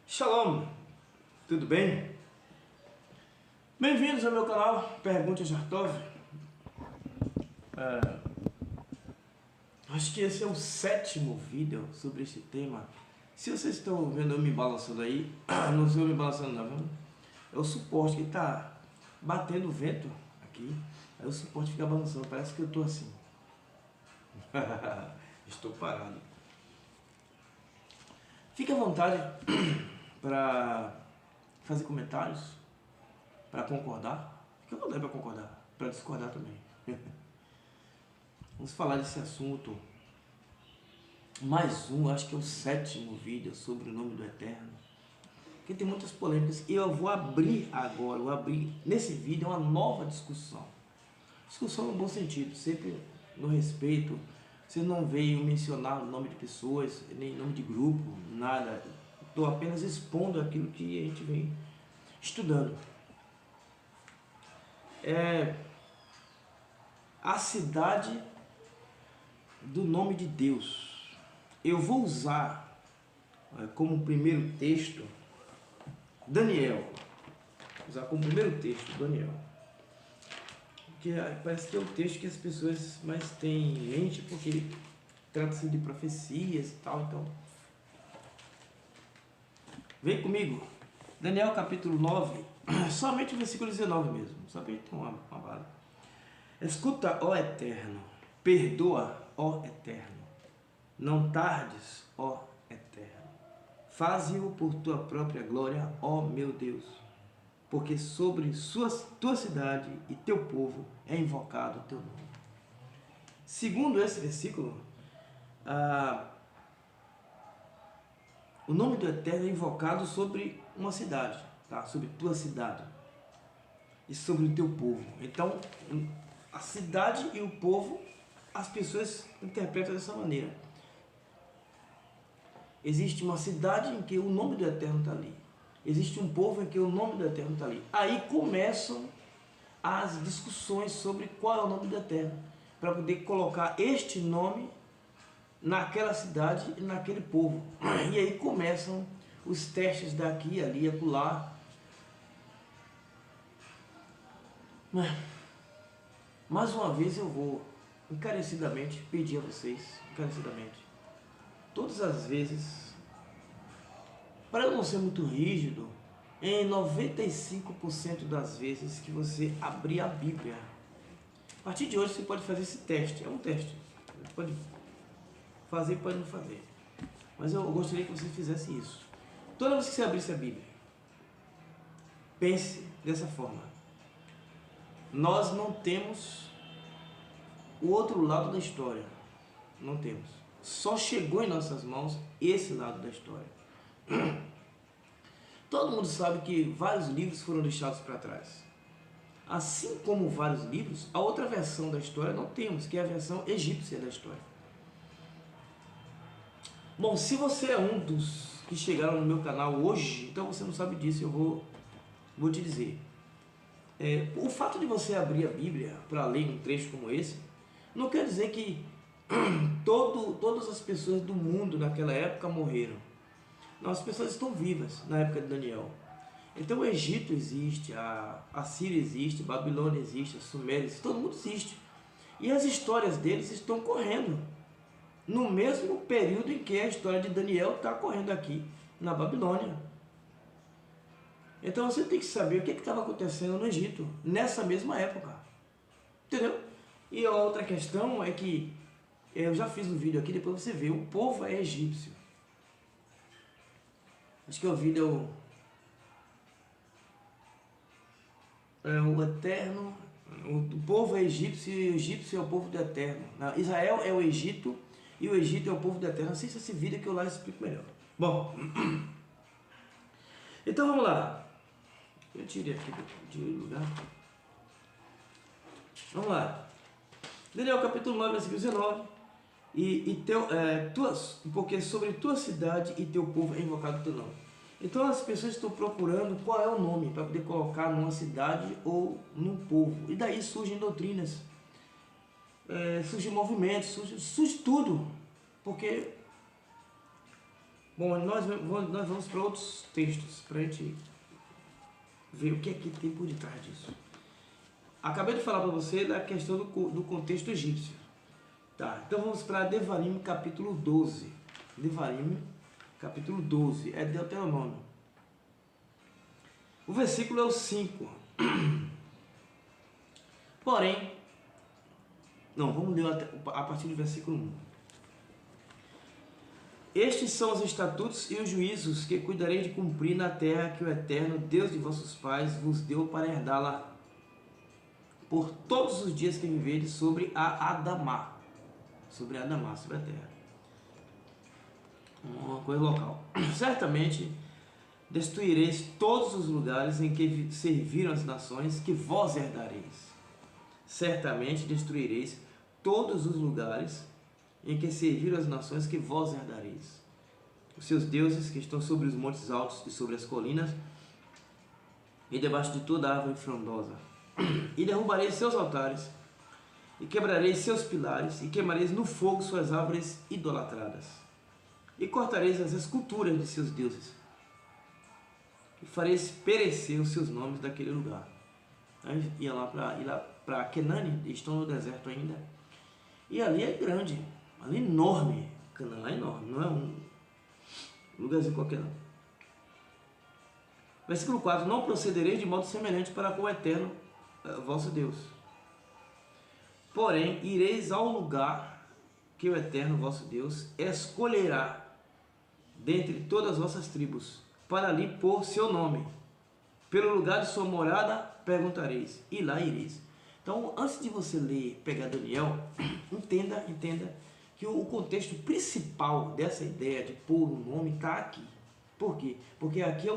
Shalom, tudo bem? Bem-vindos ao meu canal Pergunte a Jartov. Acho que esse é o 7º vídeo sobre esse tema. Se vocês estão vendo eu me balançando aí, não estou me balançando não, viu? É o suporte que está batendo vento aqui. Aí o suporte fica balançando, parece que eu estou assim. Estou parado. Fique à vontade para fazer comentários, para concordar. Fique à vontade para concordar, para discordar também. Vamos falar desse assunto. Mais um, acho que é o 7º vídeo sobre o nome do Eterno. Porque tem muitas polêmicas e eu vou abrir agora, nesse vídeo uma nova discussão. Discussão no bom sentido, sempre no respeito. Você não veio mencionar o nome de pessoas, nem nome de grupo, nada. Estou apenas expondo aquilo que a gente vem estudando. A cidade do nome de Deus. Eu vou usar como primeiro texto Daniel. Vou usar como primeiro texto Daniel. Porque parece que é o texto que as pessoas mais têm em mente, porque trata-se de profecias e tal, então. Vem comigo. Daniel capítulo 9, somente o versículo 19 mesmo, só para ter uma base. Escuta, ó Eterno, perdoa, ó Eterno, não tardes, ó Eterno, faze-o por tua própria glória, ó meu Deus, porque sobre tua cidade e teu povo é invocado o teu nome. Segundo esse versículo, o nome do Eterno é invocado sobre uma cidade, tá? Sobre tua cidade e sobre o teu povo. Então, a cidade e o povo, as pessoas interpretam dessa maneira. Existe uma cidade em que o nome do Eterno está ali. Existe um povo em que o nome do Eterno está ali. Aí começam as discussões sobre qual é o nome do Eterno, para poder colocar este nome naquela cidade e naquele povo. E aí começam os testes daqui, ali, acolá. Mais uma vez eu vou encarecidamente pedir a vocês, encarecidamente, todas as vezes, para eu não ser muito rígido, em 95% das vezes que você abrir a Bíblia, a partir de hoje você pode fazer esse teste, é um teste, você pode fazer, pode não fazer, mas eu gostaria que você fizesse isso. Toda vez que você abrisse a Bíblia, pense dessa forma: nós não temos o outro lado da história, não temos, só chegou em nossas mãos esse lado da história. Todo mundo sabe que vários livros foram deixados para trás. Assim como vários livros, a outra versão da história não temos, que é a versão egípcia da história. Bom, se você é um dos que chegaram no meu canal hoje, então você não sabe disso, eu vou te dizer. O fato de você abrir a Bíblia para ler um trecho como esse, não quer dizer que todas as pessoas do mundo naquela época morreram. Não, as pessoas estão vivas na época de Daniel. Então o Egito existe, a Síria existe, a Babilônia existe, a Suméria existe, todo mundo existe. E as histórias deles estão correndo no mesmo período em que a história de Daniel está correndo aqui na Babilônia. Então você tem que saber o que estava acontecendo no Egito nessa mesma época. Entendeu? E a outra questão é que eu já fiz um vídeo aqui, depois você vê, o povo é egípcio. Acho que é o vídeo o Eterno, o povo é egípcio e o egípcio é o povo do Eterno. Israel é o Egito e o Egito é o povo do Eterno. Não sei se esse vídeo que eu lá explico melhor. Bom, então vamos lá. Eu tirei aqui de lugar. Vamos lá. Daniel capítulo 9, versículo 19. Porque sobre tua cidade e teu povo é invocado o teu nome. Então as pessoas estão procurando qual é o nome para poder colocar numa cidade ou num povo. E daí surgem doutrinas, surgem movimentos, surge tudo. Porque Bom, nós vamos para outros textos, para a gente ver o que é que tem por detrás disso. Acabei de falar para você da questão do contexto egípcio. Tá, então vamos para Devarim capítulo 12. Devarim capítulo 12, é Deuteronômio. O versículo é o 5. Porém, não, vamos ler a partir do versículo 1. Estes são os estatutos e os juízos que cuidarei de cumprir na terra que o Eterno, Deus de vossos pais, vos deu para herdá-la por todos os dias que viveres sobre a Adamá. Sobre a Adamá, sobre a terra. Uma coisa local. Certamente destruireis todos os lugares em que serviram as nações que vós herdareis. Certamente destruireis todos os lugares em que serviram as nações que vós herdareis. Os seus deuses que estão sobre os montes altos e sobre as colinas e debaixo de toda árvore frondosa. E derrubareis seus altares e quebrareis seus pilares e queimareis no fogo suas árvores idolatradas. E cortareis as esculturas de seus deuses e fareis perecer os seus nomes daquele lugar. Aí ia lá para Kenani, estão no deserto ainda. E ali é grande, ali é enorme. Canaã é enorme, não é um lugarzinho qualquer não. Versículo 4. Não procedereis de modo semelhante para com o Eterno, vosso Deus. Porém, ireis ao lugar que o Eterno, vosso Deus, escolherá dentre todas as vossas tribos, para ali pôr seu nome. Pelo lugar de sua morada perguntareis, e lá ireis. Então, antes de você ler, pegar Daniel, entenda que o contexto principal dessa ideia de pôr o nome está aqui. Por quê? Porque aqui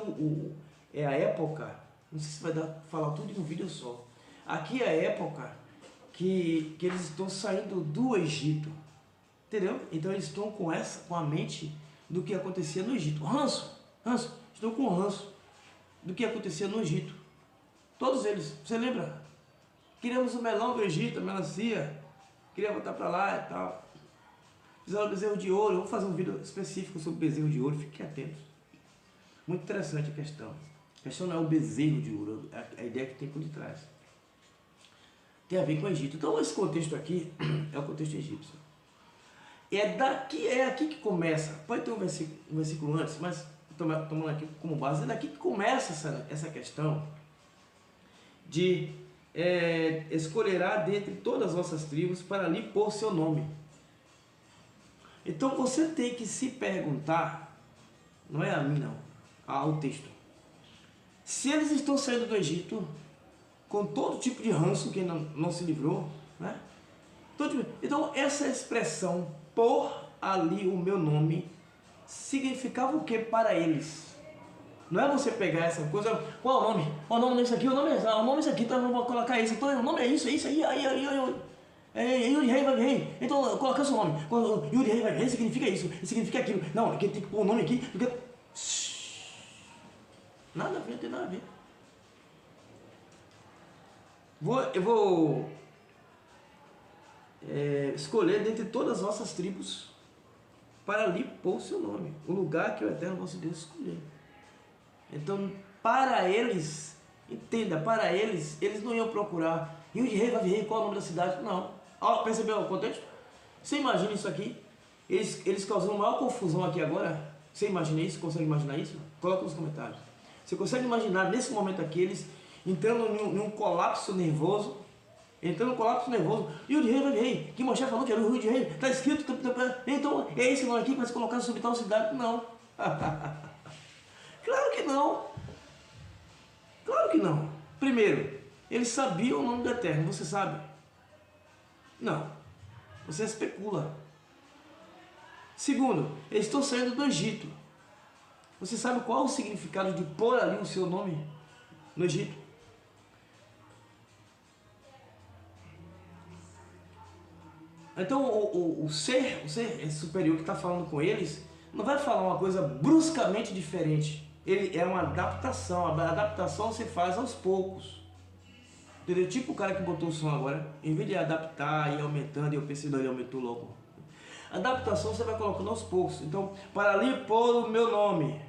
é a época, não sei se vai dar falar tudo em um vídeo só. Aqui é a época que eles estão saindo do Egito, entendeu? Então eles estão com a mente do que acontecia no Egito. Estão com ranço do que acontecia no Egito. Todos eles, você lembra? Queríamos o melão do Egito, a melancia, queria voltar para lá e tal. Fizeram o bezerro de ouro. Eu vou fazer um vídeo específico sobre bezerro de ouro, fiquem atentos. Muito interessante a questão. A questão não é o bezerro de ouro, é a ideia que tem por detrás. Tem a ver com o Egito. Então esse contexto aqui é o contexto egípcio. É aqui que começa. Pode ter um versículo antes, mas tomando aqui como base, é daqui que começa essa questão de escolherá dentre todas as vossas tribos para ali pôr seu nome. Então você tem que se perguntar, não é a mim não, ao texto, se eles estão saindo do Egito com todo tipo de ranço que não se livrou, né? Então essa expressão, pôr ali o meu nome, significava o que para eles? Não é você pegar essa coisa, qual é o nome? O nome disso aqui, o nome é isso aqui, então eu vou colocar isso, então o nome é isso aí, Yuri Rei vai rei, então coloca seu nome. Yuri Rei vai rei significa isso, significa aquilo. Não, aqui tem que pôr o nome aqui, porque... Nada a ver, não tem nada a ver. Eu vou escolher dentre todas as vossas tribos para ali pôr o seu nome, o lugar que o Eterno vosso Deus escolher. Então, para eles, entenda, para eles não iam procurar Yuri Rei vai rei, qual é o nome da cidade? Não. Percebeu o contexto? Você imagina isso aqui? Eles causam maior confusão aqui agora. Você imagina isso? Consegue imaginar isso? Coloca nos comentários. Você consegue imaginar nesse momento aqui eles entrando num colapso nervoso? Entrando num colapso nervoso. Yuri Rei vai rei. Que Moshe falou que era o Yuri Rei. Está escrito. Então é esse nome aqui que vai se colocar sobre tal cidade? Não. Claro que não. Claro que não. Primeiro, eles sabiam o nome do Eterno. Você sabe? Não. Você especula. Segundo, eles estão saindo do Egito. Você sabe qual é o significado de pôr ali o seu nome no Egito? Então o ser superior que está falando com eles não vai falar uma coisa bruscamente diferente. Ele é uma adaptação. A adaptação se faz aos poucos. Entendeu? Tipo o cara que botou o som agora, em vez de adaptar e ir aumentando, e eu pensei, não, ele aumentou logo. Adaptação você vai colocando aos poucos. Então, para ali pôr o meu nome.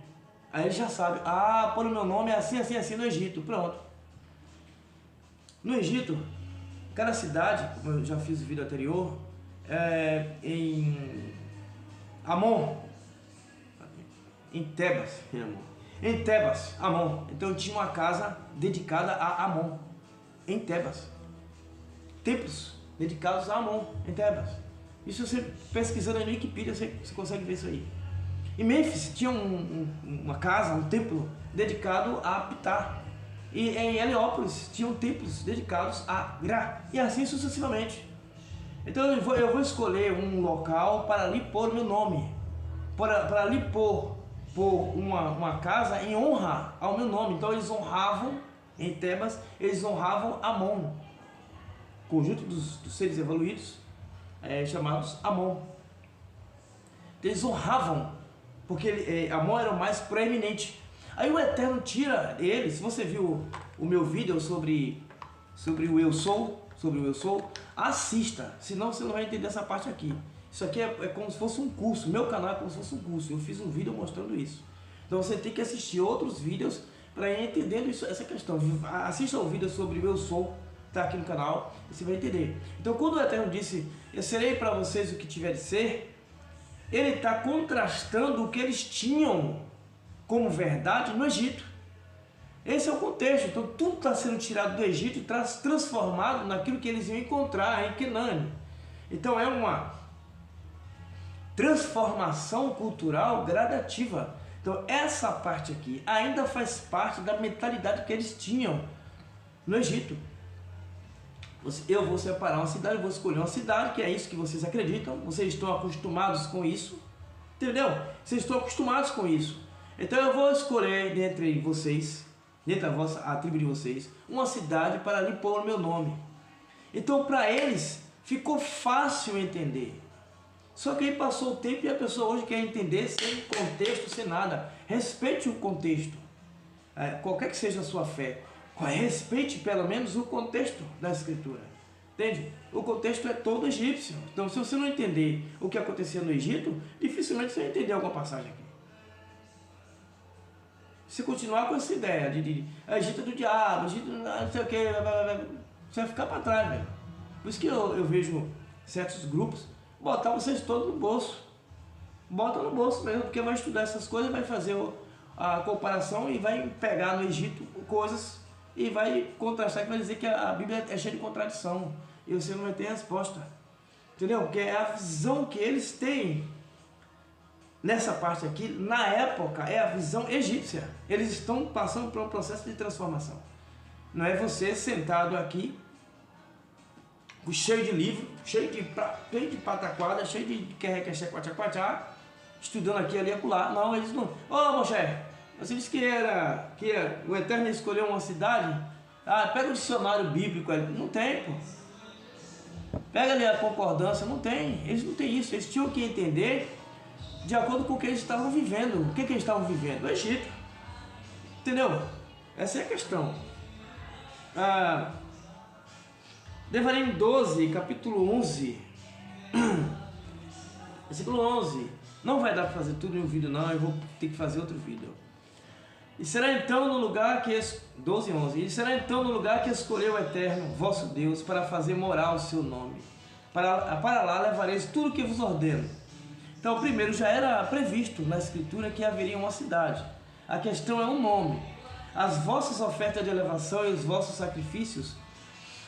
Aí ele já sabe, pôr o meu nome é assim, assim, assim no Egito. Pronto. No Egito, cada cidade, como eu já fiz o vídeo anterior, em Amon, em Tebas, em Tebas, Amon. Então tinha uma casa dedicada a Amon, em Tebas. Templos dedicados a Amon, em Tebas. Isso você pesquisando no Wikipedia, você consegue ver isso aí. Em Mênfis tinha uma casa, um templo dedicado a Ptah. E em Heliópolis tinham templos dedicados a Gra. E assim sucessivamente. Então eu vou escolher um local para ali pôr o meu nome. Para ali pôr uma casa em honra ao meu nome. Então eles honravam, em Tebas, eles honravam Amon. Conjunto dos seres evoluídos, chamados Amon. Eles honravam, porque Amon era o mais proeminente. Aí o Eterno tira ele. Se você viu o meu vídeo sobre o Eu Sou, assista, senão você não vai entender essa parte aqui. Isso aqui é como se fosse um curso, meu canal é como se fosse um curso, eu fiz um vídeo mostrando isso. Então você tem que assistir outros vídeos para ir entendendo essa questão. Assista o vídeo sobre o Eu Sou, está aqui no canal, e você vai entender. Então quando o Eterno disse, eu serei para vocês o que tiver de ser, ele está contrastando o que eles tinham como verdade no Egito. Esse é o contexto. Então tudo está sendo tirado do Egito e transformado naquilo que eles iam encontrar em Canaã. Então é uma transformação cultural gradativa. Então essa parte aqui ainda faz parte da mentalidade que eles tinham no Egito. Eu vou separar uma cidade, eu vou escolher uma cidade, que é isso que vocês acreditam, vocês estão acostumados com isso, entendeu? Vocês estão acostumados com isso. Então eu vou escolher dentre vocês, dentre a tribo de vocês, uma cidade para ali pôr o meu nome. Então para eles ficou fácil entender. Só que aí passou o tempo e a pessoa hoje quer entender sem contexto, sem nada. Respeite o contexto, qualquer que seja a sua fé. Respeite pelo menos o contexto da escritura. Entende? O contexto é todo egípcio. Então se você não entender o que acontecia no Egito, dificilmente você vai entender alguma passagem aqui. Se continuar com essa ideia de Egito do diabo, Egito não sei o que, você vai ficar para trás, velho. Por isso que eu vejo certos grupos botar vocês todos no bolso. Bota no bolso mesmo, porque vai estudar essas coisas, vai fazer a comparação e vai pegar no Egito coisas e vai contrastar, que vai dizer que a Bíblia é cheia de contradição e você não vai ter resposta, entendeu? Porque é a visão que eles têm nessa parte aqui, na época, é a visão egípcia. Eles estão passando por um processo de transformação. Não é você sentado aqui cheio de livro, cheio de pataquada, cheio de querrequeché, quatiá, estudando aqui, ali e acolá. Não, eles não. Ô, Moshe, você disse que o Eterno escolheu uma cidade. Pega o dicionário bíblico ali. Não tem, pô. Pega ali a concordância. Não tem. Eles não têm isso. Eles tinham que entender de acordo com o que eles estavam vivendo. O que eles estavam vivendo? O Egito. Entendeu? Essa é a questão. Devarim 12, capítulo 11. Versículo 11. Não vai dar para fazer tudo em um vídeo, não. Eu vou ter que fazer outro vídeo. E será então no lugar que... 12 e 11. E será então no lugar que escolheu o Eterno, vosso Deus, para fazer morar o seu nome. Para lá levareis tudo o que vos ordeno. Então, primeiro, já era previsto na Escritura que haveria uma cidade. A questão é o nome. As vossas ofertas de elevação e os vossos sacrifícios,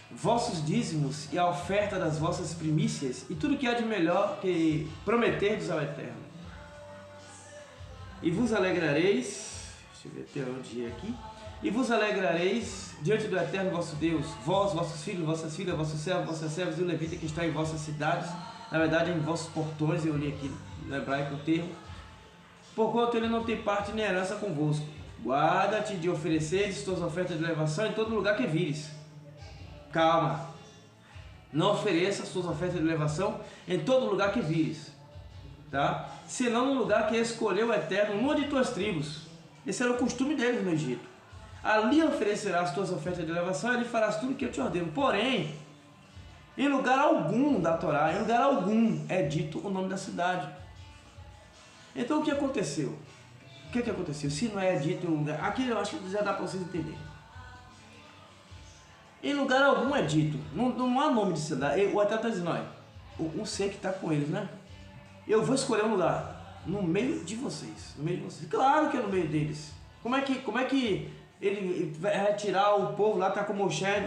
vossos dízimos e a oferta das vossas primícias, e tudo que há de melhor que prometerdes ao Eterno. E vos alegrareis... Deixa eu ver até onde é aqui. E vos alegrareis diante do Eterno vosso Deus, vós, vossos filhos, vossas filhas, vossos servos, vossas servas e o levita que está em vossas cidades, na verdade em vossos portões, eu li aqui no hebraico o termo, porquanto ele não tem parte nem herança convosco. Guarda-te de ofereceres tuas ofertas de elevação em todo lugar que vires. Calma, não ofereça suas ofertas de elevação em todo lugar que vires, tá? Senão no lugar que escolheu o Eterno, numa de tuas tribos. Esse era o costume deles no Egito. Ali oferecerás tuas ofertas de elevação e ali farás tudo o que eu te ordeno. Porém, Em lugar algum da Torá, em lugar algum é dito o nome da cidade. Então o que aconteceu? O que aconteceu? Se não é dito em lugar... Aqui eu acho que já dá para vocês entenderem. Em lugar algum é dito. Não há nome de cidade. O Eterno está dizendo, olha, o ser que está com eles, né? Eu vou escolher um lugar no meio de vocês. No meio de vocês. Claro que é no meio deles. Como é que ele vai tirar o povo lá, tá com o Moisés,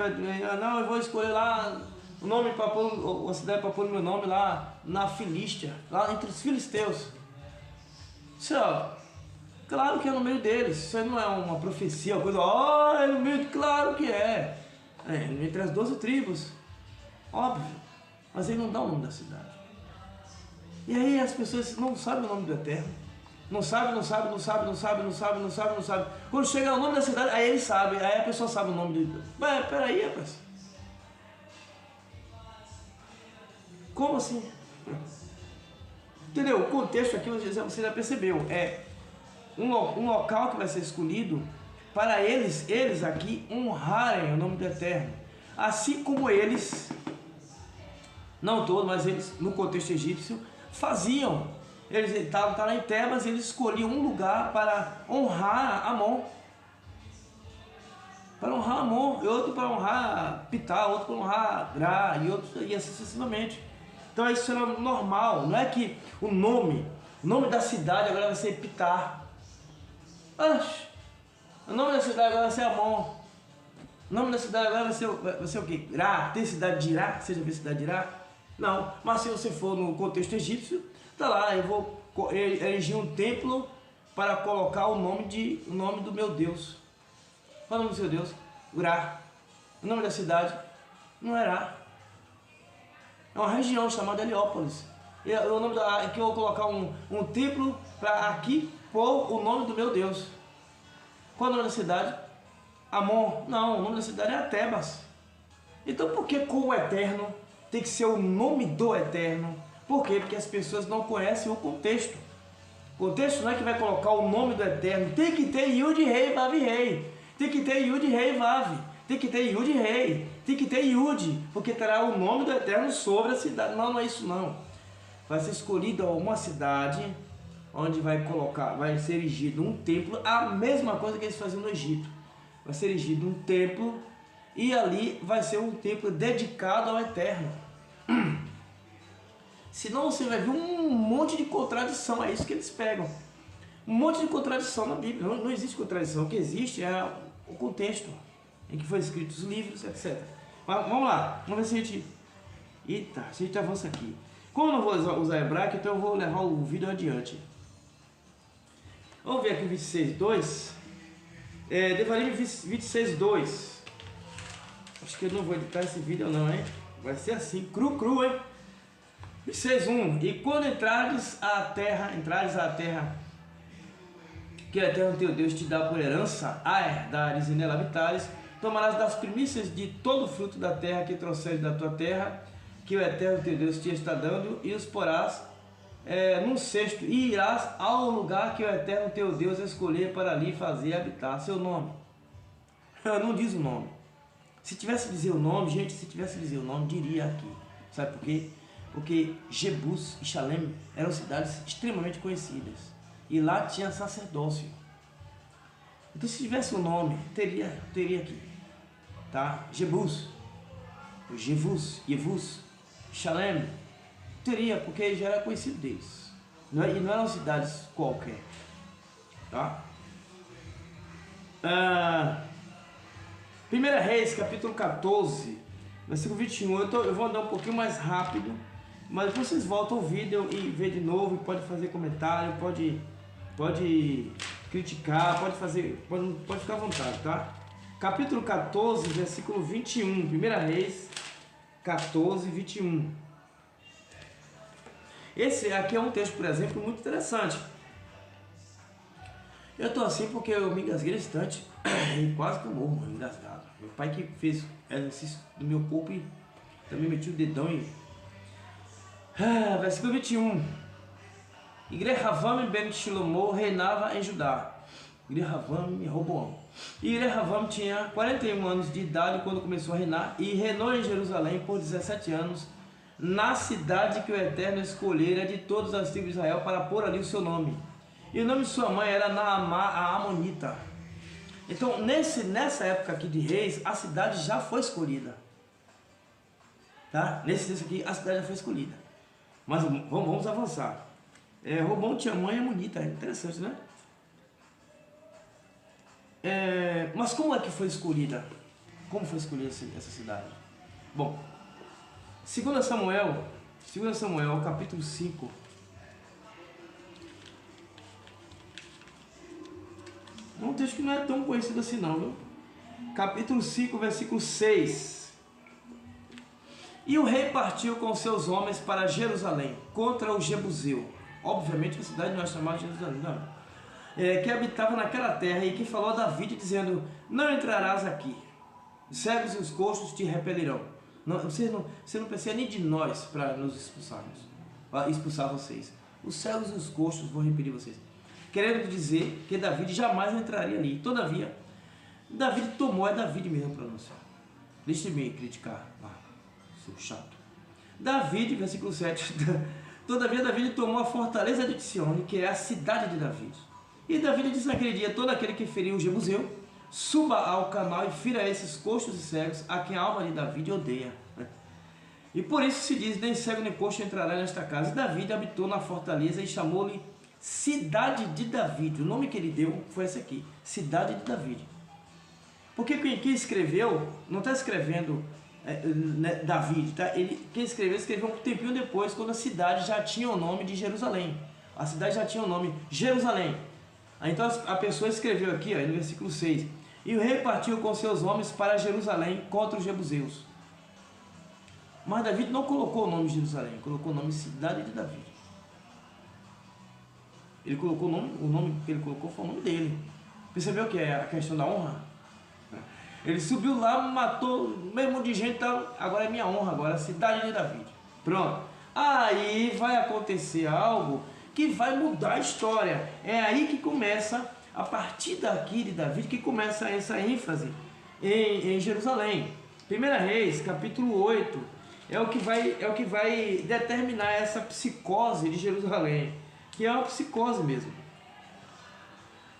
não, eu vou escolher lá o nome para pôr, a cidade para pôr o meu nome lá na Filístia, lá entre os filisteus. Isso, ó, claro que é no meio deles. Isso aí não é uma profecia, uma coisa, é no meio, claro que é. É entre as 12 tribos, óbvio. Mas ele não dá o nome da cidade. E aí as pessoas não sabem o nome do Eterno. Não sabe. Quando chega o nome da cidade, aí ele sabe, aí a pessoa sabe o nome dele. Mas peraí, rapaz. Como assim? Entendeu? O contexto aqui, você já percebeu, é um local que vai ser escolhido para eles aqui honrarem o nome do Eterno. Assim como eles, não todos, mas eles no contexto egípcio, faziam. Eles estavam lá em Tebas e eles escolhiam um lugar para honrar Amon. Para honrar Amon, e outro para honrar Pitá, outro para honrar Gra, e assim sucessivamente. Então isso era normal, não é que o nome da cidade agora vai ser Pitá. O nome da cidade agora vai ser Amon. O nome da cidade agora vai ser o quê? Gra. Tem cidade de Irá? Você já viu cidade de Irá? Não, mas se você for no contexto egípcio, tá lá, eu vou erigir um templo para colocar o nome do meu Deus. Qual é o nome do seu Deus? Gra. O nome da cidade não era. É uma região chamada Heliópolis. E o nome que eu vou colocar um templo para aqui pôr o nome do meu Deus. Qual é o nome da cidade? Amon. Não, o nome da cidade é Tebas. Então por que com o Eterno tem que ser o nome do Eterno? Por quê? Porque as pessoas não conhecem o contexto. O contexto não é que vai colocar o nome do Eterno. Tem que ter Yud Rei, Vav Rei. Tem que ter Yud Rei, Vav. Tem que ter Yud Rei. Tem que ter Yud. Porque terá o nome do Eterno sobre a cidade. Não, não é isso não. Vai ser escolhida uma cidade onde vai ser erigido um templo. A mesma coisa que eles faziam no Egito. Vai ser erigido um templo. E ali vai ser um templo dedicado ao Eterno. Senão você vai ver um monte de contradição, é isso que eles pegam. Um monte de contradição na Bíblia. Não existe contradição, o que existe é o contexto em que foi escrito os livros, etc. Mas vamos lá, vamos ver se a gente... Eita, se a gente avança aqui. Como eu não vou usar hebraico, então eu vou levar o vídeo adiante. Vamos ver aqui o 26.2. Devarim 26.2. Acho que eu não vou editar esse vídeo não, hein? Vai ser assim, cru, hein? 26.1. E quando entrares à terra que o Eterno teu Deus te dá por herança, a herdares e nela habitares, tomarás das primícias de todo o fruto da terra que trouxeres da tua terra, que o Eterno teu Deus te está dando, e os porás num cesto, e irás ao lugar que o Eterno teu Deus escolher para ali fazer habitar seu nome. Não diz o nome. Se tivesse dizer o nome, gente, diria aqui. Sabe por quê? Porque Jebus e Shalem eram cidades extremamente conhecidas. E lá tinha sacerdócio. Então se tivesse um nome, teria aqui. Tá? Jebus, Yevus, Shalem, teria, porque já era conhecido deles. E não eram cidades qualquer. Tá? 1 Reis, capítulo 14, versículo 21. Eu vou andar um pouquinho mais rápido, mas depois vocês voltam ao vídeo e vê de novo, pode fazer comentário, pode criticar, pode ficar à vontade, tá? Capítulo 14, versículo 21, 1 Reis 14, 21. Esse aqui é um texto, por exemplo, muito interessante. Eu tô assim porque eu me engasguei nesse instante e quase que eu morro, mano, engasgado. Meu pai que fez exercício do meu corpo e também metiu o dedão e... versículo 21. Igrehavam ben Shilomo reinava em Judá. Rehavam e Roboão. E Rehavam tinha 41 anos de idade quando começou a reinar e reinou em Jerusalém por 17 anos, na cidade que o Eterno escolhera de todas as tribos de Israel para pôr ali o seu nome. E o nome de sua mãe era Naamá, a Amonita. Então, nessa época aqui de reis, a cidade já foi escolhida. Tá? Nesse texto aqui, a cidade já foi escolhida. Mas vamos avançar. Roboão tinha mãe Amonita, é interessante, né? Mas como é que foi escolhida? Como foi escolhida essa cidade? Bom, 2 Samuel, capítulo 5. É um texto que não é tão conhecido assim não, viu? Capítulo 5, versículo 6. E o rei partiu com seus homens para Jerusalém, contra o Jebuseu. Obviamente a cidade não é chamada Jerusalém, não. Que habitava naquela terra e que falou a Davi dizendo: não entrarás aqui, cegos e os coxos te repelirão. Você não precisa nem de nós para nos expulsarmos, para expulsar vocês. Os cegos e os coxos vão repelir vocês. Querendo dizer que Davi jamais entraria ali. Todavia, Davi tomou, é Davi mesmo pronunciar. Deixe-me criticar, seu chato. Davi, versículo 7. Todavia, Davi tomou a fortaleza de Sione, que é a cidade de Davi. E Davi disse naquele dia: todo aquele que feriu o Jebuseu, suba ao canal e fira esses coxos e cegos, a quem a alma de Davi odeia. E por isso se diz: nem cego nem coxo entrará nesta casa. E Davi habitou na fortaleza e chamou-lhe Cidade de Davi. O nome que ele deu foi esse aqui, Cidade de Davi. Porque quem escreveu, não está escrevendo Davi, tá? Quem escreveu um tempinho depois, quando a cidade já tinha o nome de Jerusalém. A cidade já tinha o nome Jerusalém. Então a pessoa escreveu aqui, no versículo 6: e o rei partiu com seus homens para Jerusalém contra os jebuseus. Mas Davi não colocou o nome de Jerusalém, colocou o nome Cidade de Davi. Ele colocou o nome que ele colocou foi o nome dele. Percebeu que é a questão da honra? Ele subiu lá, matou o mesmo de gente, agora é minha honra, agora é a Cidade de Davi. Pronto. Aí vai acontecer algo que vai mudar a história. É aí que começa, a partir daqui de Davi, que começa essa ênfase em Jerusalém. 1 Reis, capítulo 8, é o que vai determinar essa psicose de Jerusalém, que é uma psicose mesmo.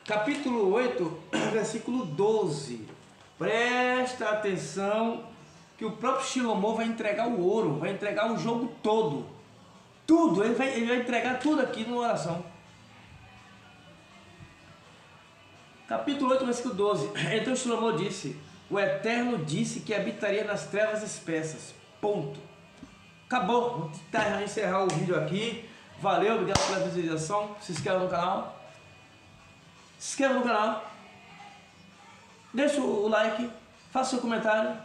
Capítulo 8, versículo 12. Presta atenção que o próprio Shlomo vai entregar o ouro, vai entregar o jogo todo. Tudo, ele vai entregar tudo aqui numa oração. Capítulo 8, versículo 12. Então Shlomo disse: o Eterno disse que habitaria nas trevas espessas. Ponto. Acabou. Vou encerrar o vídeo aqui. Valeu, obrigado pela visualização. Se inscreva no canal. Se inscreva no canal. Deixa o like. Faça seu comentário.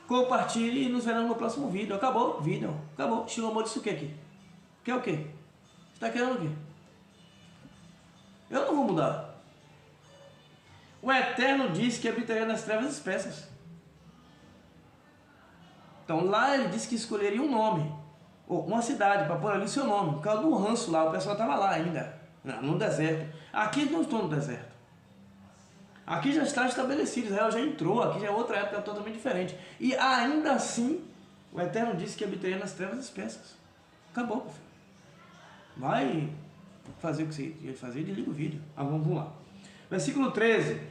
Compartilhe e nos veremos no próximo vídeo. Acabou o vídeo. Acabou. Shlomo disse o que aqui? Quer o quê? Você está querendo o quê? Eu não vou mudar. O Eterno disse que habitaria nas trevas espessas. Então lá ele disse que escolheria um nome, ou uma cidade, para pôr ali o seu nome. Por causa do ranço lá, o pessoal estava lá ainda, no deserto. Aqui não estou no deserto. Aqui já está estabelecido, Israel já entrou, aqui já é outra época totalmente diferente. E ainda assim, o Eterno disse que habitaria nas trevas espessas. Acabou, meu filho. Vai fazer o que você ia fazer e desliga o vídeo. Vamos lá. Versículo 13.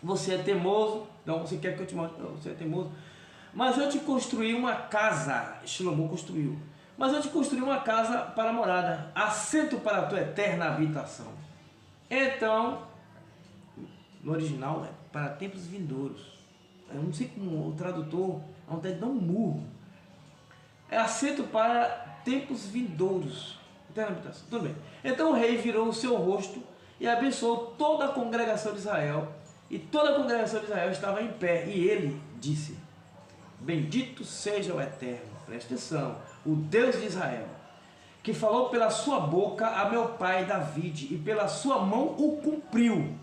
Você é teimoso. Então você quer que eu te mostre? Você é teimoso. Mas eu te construí uma casa. Shlomo construiu. Mas eu te construí uma casa para morada, assento para a tua eterna habitação. Então, no original é para tempos vindouros. Eu não sei como o tradutor dá um murro. É assento para tempos vindouros. Eterna habitação. Tudo bem. Então o rei virou o seu rosto e abençoou toda a congregação de Israel. E toda a congregação de Israel estava em pé. E ele disse: bendito seja o Eterno, presta atenção, o Deus de Israel, que falou pela sua boca a meu pai David, e pela sua mão o cumpriu.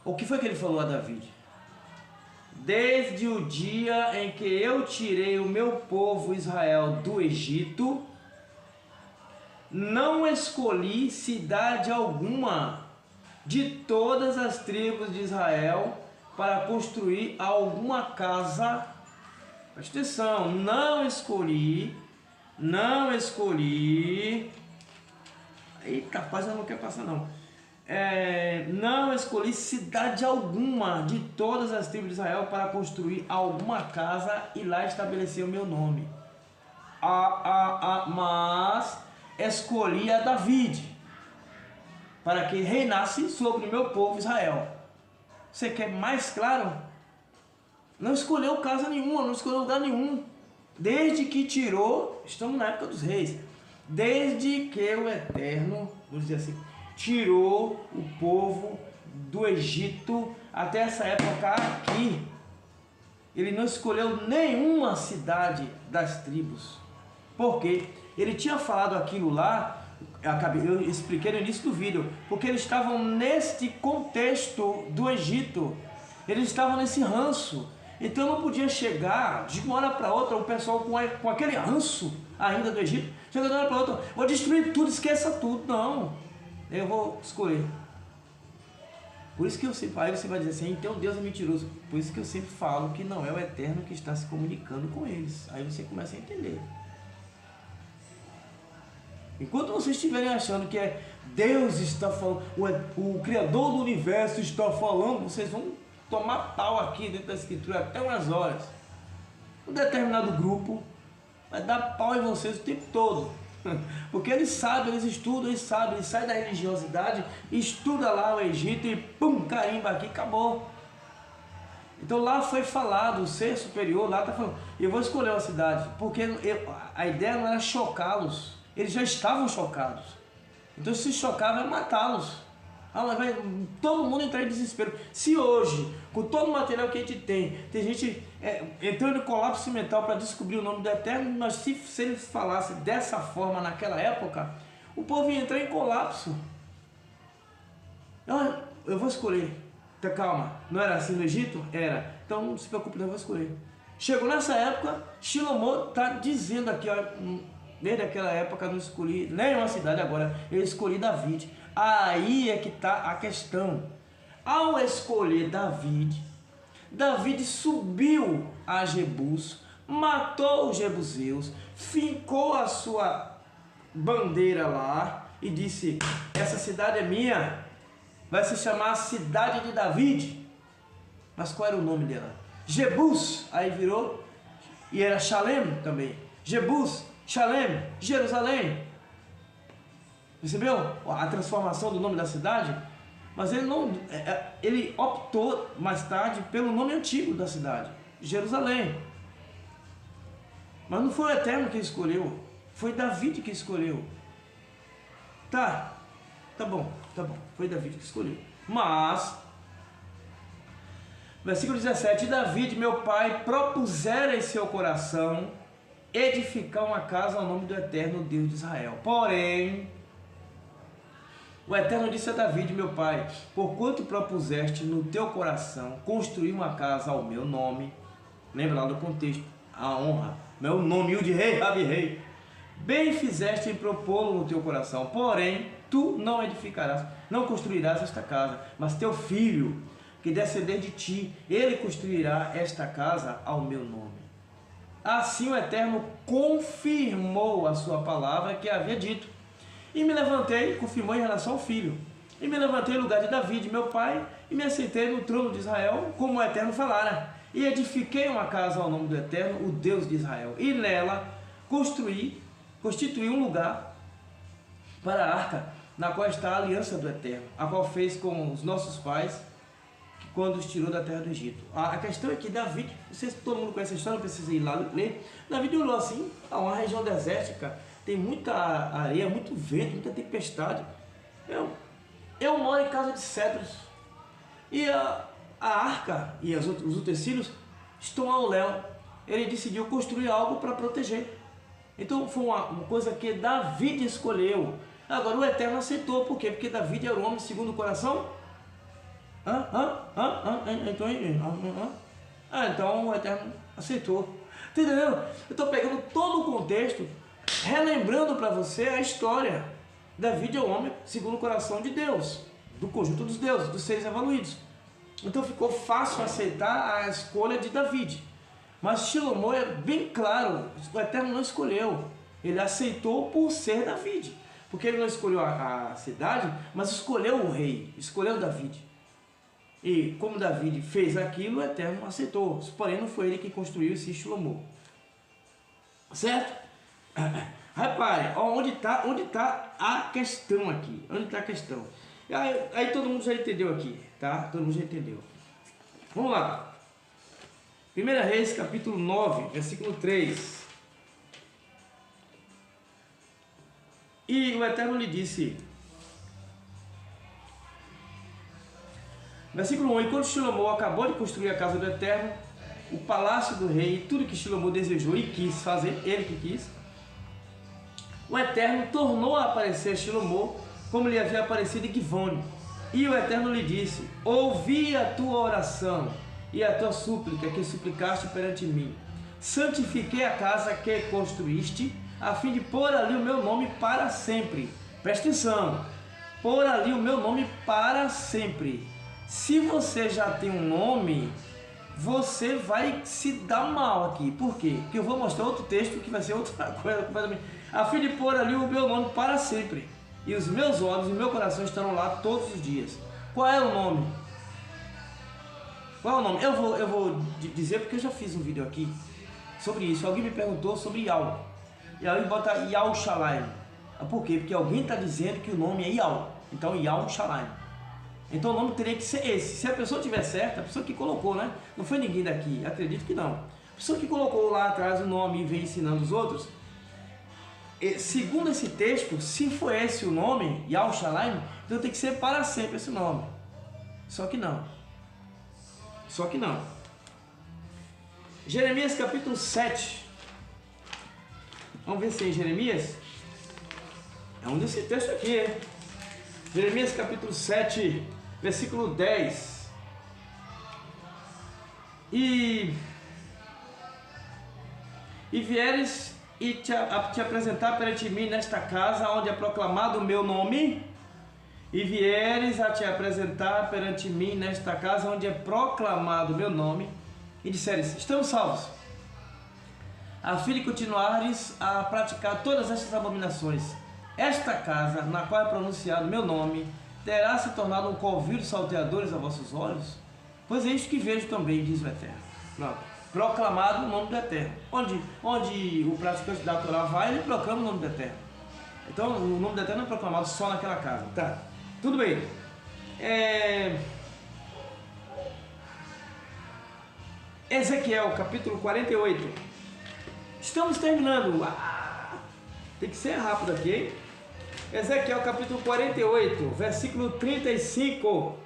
O que foi que ele falou a David? Desde o dia em que eu tirei o meu povo Israel do Egito, não escolhi cidade alguma de todas as tribos de Israel para construir alguma casa. Presta atenção, não escolhi. Eita, rapaz, eu não quero passar não. Não escolhi cidade alguma de todas as tribos de Israel para construir alguma casa e lá estabelecer o meu nome. Mas escolhi a David para que reinasse sobre o meu povo Israel. Você quer mais claro? Não escolheu casa nenhuma, não escolheu lugar nenhum. Desde que tirou, estamos na época dos reis, desde que o Eterno, vamos dizer assim, tirou o povo do Egito até essa época aqui, ele não escolheu nenhuma cidade das tribos. Porque ele tinha falado aquilo lá, eu expliquei no início do vídeo, porque eles estavam neste contexto do Egito, eles estavam nesse ranço. Então não podia chegar de uma hora para outra o pessoal com aquele ranço ainda do Egito, chega de uma hora para outra, vou destruir tudo, esqueça tudo. Não, eu vou escolher. Por isso que eu sempre, aí você vai dizer assim, então Deus é mentiroso. Por isso que eu sempre falo que não é o Eterno que está se comunicando com eles. Aí você começa a entender. Enquanto vocês estiverem achando que Deus está falando, o Criador do Universo está falando, vocês vão tomar pau aqui dentro da Escritura até umas horas. Um determinado grupo vai dar pau em vocês o tempo todo. Porque eles sabem, eles estudam, eles sabem, eles saem da religiosidade, estuda lá o Egito e pum, carimba aqui, acabou. Então lá foi falado, o ser superior lá está falando, eu vou escolher uma cidade, porque a ideia não era chocá-los, eles já estavam chocados. Então se chocar vai matá-los. Vai todo mundo entrar em desespero. Se hoje, com todo o material que a gente tem gente entrando em colapso mental para descobrir o nome do Eterno, mas se ele falasse dessa forma naquela época, o povo ia entrar em colapso. Eu vou escolher. Então, calma, não era assim no Egito? Era. Então não se preocupe, eu vou escolher. Chegou nessa época, Shlomo está dizendo aqui, ó, desde aquela época eu não escolhi nenhuma cidade, agora eu escolhi David. Aí é que está a questão. Ao escolher David subiu a Jebus, matou os jebuseus, fincou a sua bandeira lá e disse, essa cidade é minha, vai se chamar Cidade de David. Mas qual era o nome dela? Jebus, aí virou, e era Shalem também. Jebus, Shalem, Jerusalém. Percebeu a transformação do nome da cidade? Mas ele optou mais tarde pelo nome antigo da cidade, Jerusalém. Mas não foi o Eterno que escolheu, foi David que escolheu. Tá bom, foi David que escolheu. Mas, versículo 17, David, meu pai, propusera em seu coração edificar uma casa ao nome do Eterno Deus de Israel. Porém, o Eterno disse a David, meu pai, porquanto propuseste no teu coração construir uma casa ao meu nome, lembra lá do contexto, a honra, meu nome, o de rei, Rabi rei, bem fizeste em propô-lo no teu coração, porém, tu não edificarás, não construirás esta casa, mas teu filho, que descender de ti, ele construirá esta casa ao meu nome. Assim o Eterno confirmou a sua palavra que havia dito. E me levantei, confirmou em relação ao filho, e me levantei no lugar de David, meu pai, e me assentei no trono de Israel, como o Eterno falara, e edifiquei uma casa ao nome do Eterno, o Deus de Israel, e nela constituí um lugar para a arca, na qual está a aliança do Eterno, a qual fez com os nossos pais, quando os tirou da terra do Egito. A questão é que David, todo mundo conhece a história, não precisa ir lá ler, David olhou assim, uma região desértica, tem muita areia, muito vento, muita tempestade. Eu moro em casa de cedros. E a arca e os utensílios estão ao léu. Ele decidiu construir algo para proteger. Então foi uma coisa que David escolheu. Agora o Eterno aceitou. Por quê? Porque David era um homem segundo o coração. Então o Eterno aceitou. Tá entendendo? Eu estou pegando todo o contexto relembrando para você a história. Davi é o homem segundo o coração de Deus, do conjunto dos deuses, dos seres evoluídos. Então ficou fácil aceitar a escolha de Davi. Mas Shlomo é bem claro, o Eterno não escolheu. Ele aceitou por ser Davi. Porque ele não escolheu a cidade, mas escolheu o rei, escolheu Davi. E como Davi fez aquilo, o Eterno aceitou. Porém, não foi ele que construiu esse Shlomo. Certo? Repare, onde está a questão aqui? Onde está a questão? Aí todo mundo já entendeu aqui, tá? Todo mundo já entendeu. Vamos lá. 1 Reis, capítulo 9, versículo 3. E o Eterno lhe disse, versículo 1, enquanto Shlomo acabou de construir a casa do Eterno, o palácio do rei, tudo que Shlomo desejou e quis fazer, ele que quis, o Eterno tornou a aparecer a Shlomo como lhe havia aparecido em Givone. E o Eterno lhe disse, ouvi a tua oração e a tua súplica que suplicaste perante mim. Santifiquei a casa que construíste, a fim de pôr ali o meu nome para sempre. Presta atenção, pôr ali o meu nome para sempre. Se você já tem um nome, você vai se dar mal aqui. Por quê? Porque eu vou mostrar outro texto que vai ser outra coisa. A fim de pôr ali o meu nome para sempre. E os meus olhos e o meu coração estarão lá todos os dias. Qual é o nome? Qual é o nome? Eu vou dizer porque eu já fiz um vídeo aqui sobre isso. Alguém me perguntou sobre Yahweh. E aí bota Yahweh Shalayim. Por quê? Porque alguém está dizendo que o nome é Yahweh. Então Yahweh Shalayim. Então o nome teria que ser esse. Se a pessoa tiver certa, a pessoa que colocou, né? Não foi ninguém daqui, acredito que não. A pessoa que colocou lá atrás o nome e vem ensinando os outros, segundo esse texto, se for esse o nome, Yahweh Shalayim, então tem que ser para sempre esse nome. Só que não. Só que não. Jeremias capítulo 7. Vamos ver se é em Jeremias. É um desse texto aqui, hein? Jeremias capítulo 7, versículo 10. E vieres e te apresentar perante mim nesta casa onde é proclamado o meu nome. E vieres a te apresentar perante mim nesta casa onde é proclamado o meu nome. E disseres, estamos salvos. A fim de continuares a praticar todas estas abominações. Esta casa, na qual é pronunciado meu nome, terá se tornado um covil de salteadores a vossos olhos? Pois é isto que vejo também, diz o Eterno. Pronto. Proclamado o nome do Eterno. Onde o praticante da Torá vai, ele proclama o nome do Eterno. Então, o nome do Eterno é proclamado só naquela casa. Tá, tudo bem. Ezequiel, capítulo 48. Estamos terminando. Tem que ser rápido aqui, hein? Ezequiel capítulo 48, versículo 35.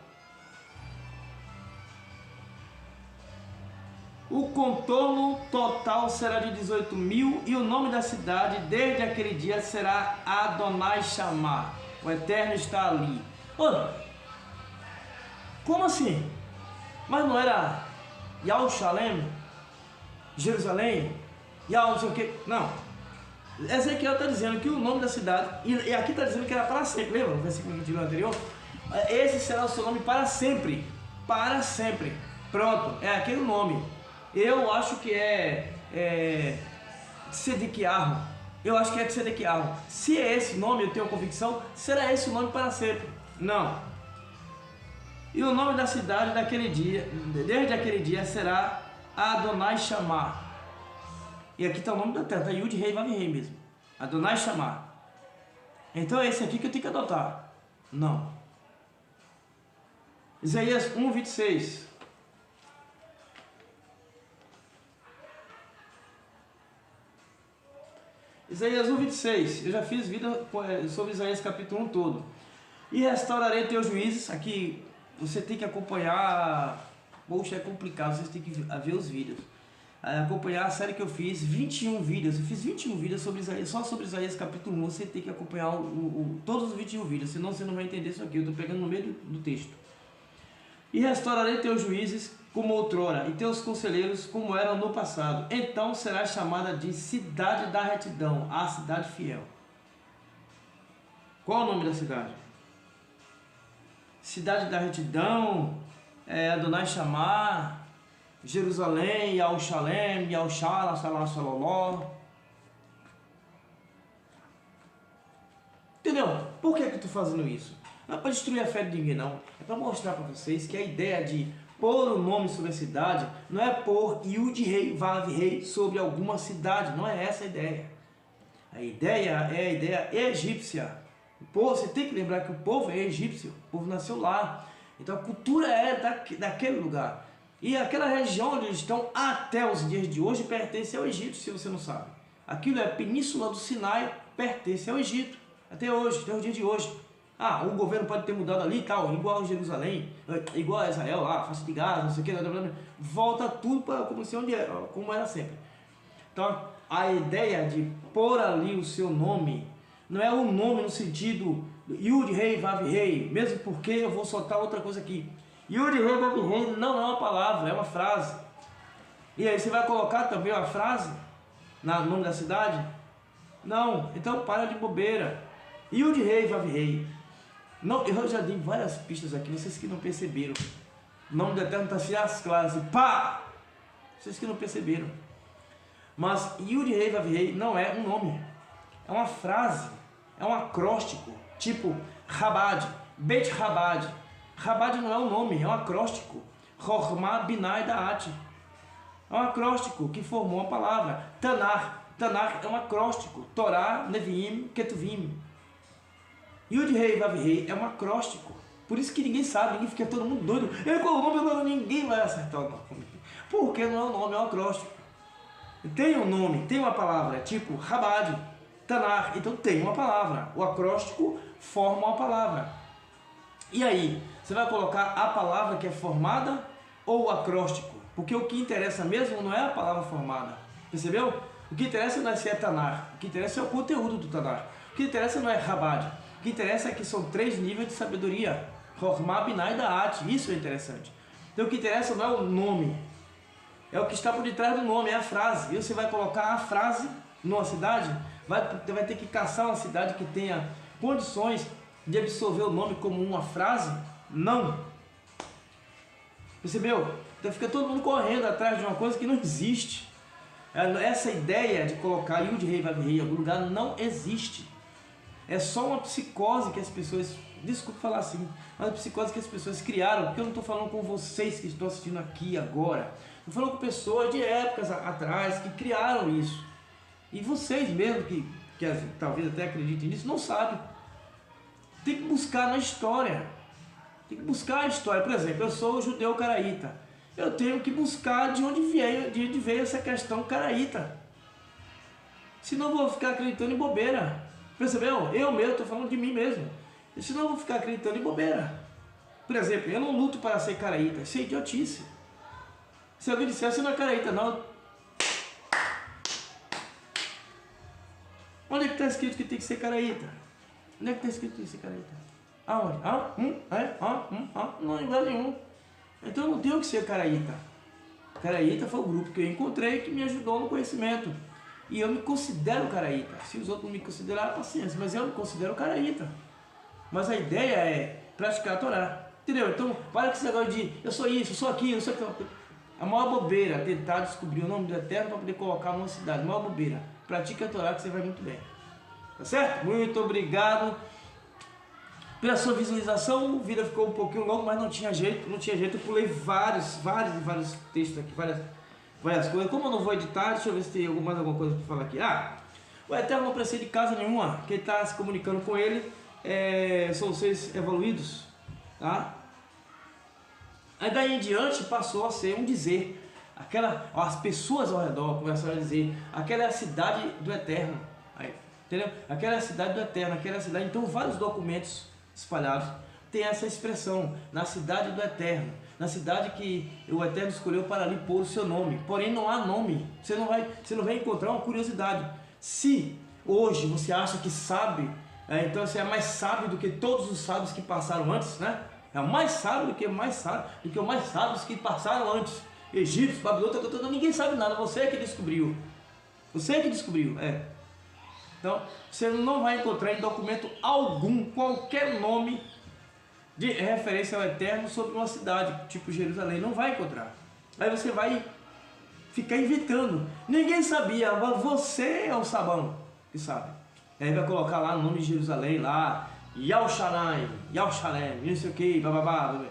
O contorno total será de 18.000 e o nome da cidade desde aquele dia será Adonai Shammah. O Eterno está ali. Como assim? Mas não era Yerushalém? Jerusalém? Yahweh não sei o que? Não. Ezequiel está dizendo que o nome da cidade, e aqui está dizendo que era para sempre, lembra no versículo 21 anterior? Esse será o seu nome para sempre. Para sempre. Pronto, é aquele nome. Eu acho que é Sedequiarro. Eu acho que é de Sedequiarro. Se é esse nome, eu tenho convicção, será esse o nome para sempre. Não. E o nome da cidade daquele dia, desde aquele dia, será Adonai Shammah. E aqui está o nome da terra, está Yud Rei Vav Rei mesmo. Adonai Shammah. Então é esse aqui que eu tenho que adotar. Não. Isaías 1, 26. Isaías 1, 26. Eu já fiz vídeo sobre Isaías capítulo 1 todo. E restaurarei teus juízes. Aqui você tem que acompanhar. Poxa, é complicado, vocês têm que ver os vídeos. Acompanhar a série que eu fiz, 21 vídeos. Eu fiz 21 vídeos sobre Isaías, só sobre Isaías capítulo 1. Você tem que acompanhar todos os 21 vídeos, senão você não vai entender isso aqui. Eu estou pegando no meio do texto. E restaurarei teus juízes como outrora, e teus conselheiros como eram no passado. Então será chamada de cidade da retidão, a cidade fiel. Qual é o nome da cidade? Cidade da retidão, Adonai Chamar, Jerusalém, Yahushalem, Yahushala, Salah, Saloló. Entendeu? Por que eu estou fazendo isso? Não é para destruir a fé de ninguém, não. É para mostrar para vocês que a ideia de pôr o nome sobre a cidade não é pôr Yud Rei, Vav Rei sobre alguma cidade. Não é essa a ideia. A ideia é a ideia egípcia. O povo, você tem que lembrar que o povo é egípcio. O povo nasceu lá. Então a cultura é daquele lugar. E aquela região onde eles estão até os dias de hoje pertence ao Egito, se você não sabe. Aquilo é a Península do Sinai, pertence ao Egito. Até hoje, até o dia de hoje. Ah, o governo pode ter mudado ali e tal, igual a Jerusalém, igual a Israel, lá, faixa de Gaza, não sei o que, volta tudo para como era sempre. Então, a ideia de pôr ali o seu nome, não é um nome no sentido Yud Rei, Vav Rei, mesmo porque eu vou soltar outra coisa aqui. Yud Rei, Vav Rei não é uma palavra, é uma frase. E aí você vai colocar também uma frase no nome da cidade? Não, então para de bobeira. Yud Rei, Vav Rei. Não, eu já dei várias pistas aqui, vocês que não perceberam. O nome do Eterno está assim, as claras, assim, pá! Vocês que não perceberam. Mas Yud Rei, Vav Rei não é um nome. É uma frase, é um acróstico, tipo Chabad, Bet Chabad. Chabad não é um nome, é um acróstico. Chokhmah Binah Da'at. É um acróstico que formou a palavra. Tanar. Tanar é um acróstico. Torá, Neviim, Ketuvim. Yud Rei, Vav Rei é um acróstico. Por isso que ninguém sabe, ninguém fica todo mundo doido. Qual o nome? Ninguém vai acertar o nome. Porque não é um nome, é um acróstico. Tem um nome, tem uma palavra, tipo Chabad, Tanar. Então tem uma palavra. O acróstico forma uma palavra. E aí, você vai colocar a palavra que é formada ou o acróstico? Porque o que interessa mesmo não é a palavra formada. Percebeu? O que interessa não é se é Tanar. O que interessa é o conteúdo do Tanar. O que interessa não é Chabad. O que interessa é que são 3 níveis de sabedoria. Chokhmah, Binah e Da'at. Isso é interessante. Então o que interessa não é o nome. É o que está por detrás do nome, é a frase. E você vai colocar a frase numa cidade, vai ter que caçar uma cidade que tenha condições de absorver o nome como uma frase? Não. Percebeu? Então fica todo mundo correndo atrás de uma coisa que não existe. Essa ideia de colocar Yud Rei, Vav Rei em algum lugar não existe. É só uma psicose que as pessoas, desculpe falar assim, mas a psicose que as pessoas criaram, porque eu não estou falando com vocês que estão assistindo aqui agora. Estou falando com pessoas de épocas atrás que criaram isso. E vocês mesmo, que talvez até acreditem nisso, não sabem. Tem que buscar na história. Tem que buscar a história. Por exemplo, eu sou judeu caraíta. Eu tenho que buscar de onde veio essa questão caraíta. Senão eu vou ficar acreditando em bobeira. Percebeu? Eu mesmo estou falando de mim mesmo. E senão eu vou ficar acreditando em bobeira. Por exemplo, eu não luto para ser caraíta. Isso é idiotice. Se alguém disser, você não é caraíta, não. Onde é que está escrito que tem que ser caraíta? Onde é que está escrito que tem que ser caraíta? Aonde? Não, em lugar nenhum. Então eu não tenho que ser caraíta. Caraíta foi o grupo que eu encontrei que me ajudou no conhecimento. E eu me considero caraíta. Se os outros não me consideraram, paciência. Mas eu me considero caraíta. Mas a ideia é praticar a Torá. Entendeu? Então, para com esse negócio de eu sou isso, eu sou aquilo, eu sou aquilo. A maior bobeira é tentar descobrir o nome do Eterno para poder colocar numa cidade. A maior bobeira. Pratique a Torá que você vai muito bem. Tá certo? Muito obrigado pela sua visualização. O vídeo ficou um pouquinho longo, mas não tinha jeito. Eu pulei vários textos aqui, várias coisas. Como eu não vou editar, deixa eu ver se tem mais alguma coisa para falar aqui. O Eterno não precisa de casa nenhuma. Quem está se comunicando com ele são vocês evoluídos. Tá? Aí daí em diante passou a ser um dizer. As pessoas ao redor começaram a dizer: aquela é a cidade do Eterno. Aí, entendeu? Aquela é a cidade do Eterno, aquela é a cidade. Então, vários documentos espalhados tem essa expressão: na cidade do Eterno. Na cidade que o Eterno escolheu para ali pôr o seu nome. Porém, não há nome. Você não vai encontrar uma curiosidade. Se hoje você acha que sabe, então você é mais sábio do que todos os sábios que passaram antes, né? É o mais sábio do que o mais sábios que passaram antes. Egípcios, Babilônia, ninguém sabe nada, você é que descobriu. Você é que descobriu, Então, você não vai encontrar em documento algum qualquer nome de referência ao Eterno sobre uma cidade, tipo Jerusalém. Não vai encontrar. Aí você vai ficar inventando. Ninguém sabia, mas você é o sabão que sabe. Aí vai colocar lá o nome de Jerusalém, lá, Yahushalem, não sei o que, bababá.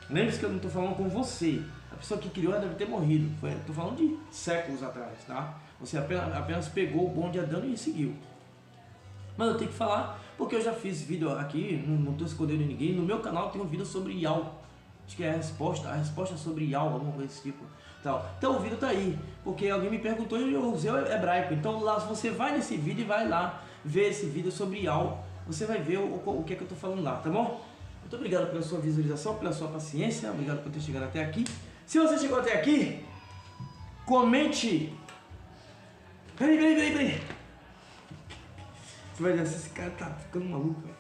Lembre-se que eu não estou falando com você. A pessoa que criou deve ter morrido. Estou falando de séculos atrás, tá? Você apenas pegou o bonde andando e seguiu. Mas eu tenho que falar, porque eu já fiz vídeo aqui, não estou escondendo ninguém. No meu canal tem um vídeo sobre Yahweh. Acho que é a resposta sobre Yahweh, alguma coisa desse tipo. Então o vídeo tá aí, porque alguém me perguntou e eu usei o hebraico. Então lá, se você vai nesse vídeo e vai lá ver esse vídeo sobre Yahweh, você vai ver o que é que eu estou falando lá, tá bom? Muito obrigado pela sua visualização, pela sua paciência, obrigado por ter chegado até aqui. Se você chegou até aqui, comente. Peraí. Você vai dizer, esse cara tá ficando maluco, velho.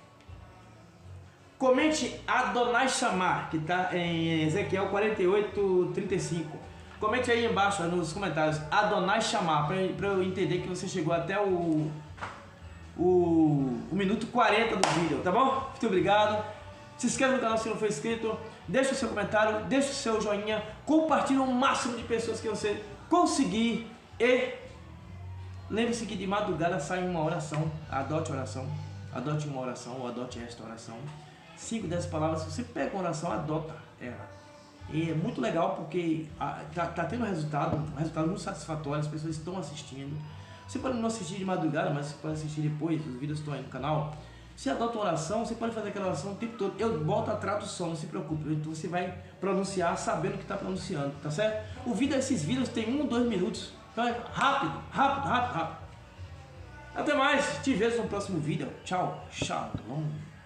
Comente Adonai Chamar, que está em Ezequiel 48:35. Comente aí embaixo nos comentários Adonai Chamar, para eu entender que você chegou até o minuto 40 do vídeo, tá bom? Muito obrigado. Se inscreva no canal se não for inscrito, deixa o seu comentário, deixa o seu joinha, compartilhe o máximo de pessoas que você conseguir e lembre-se que de madrugada sai uma oração, adote uma oração ou adote esta oração. 5, 10 palavras, se você pega uma oração, adota ela. E é muito legal porque tá tendo um resultado muito satisfatório, as pessoas estão assistindo. Você pode não assistir de madrugada, mas você pode assistir depois, os vídeos estão aí no canal. Se adota uma oração, você pode fazer aquela oração o tempo todo. Eu boto a tradução, não se preocupe. Então você vai pronunciar sabendo o que está pronunciando, tá certo? Esses vídeos tem 1 ou 2 minutos. Então é rápido. Até mais, te vejo no próximo vídeo. Tchau, shalom.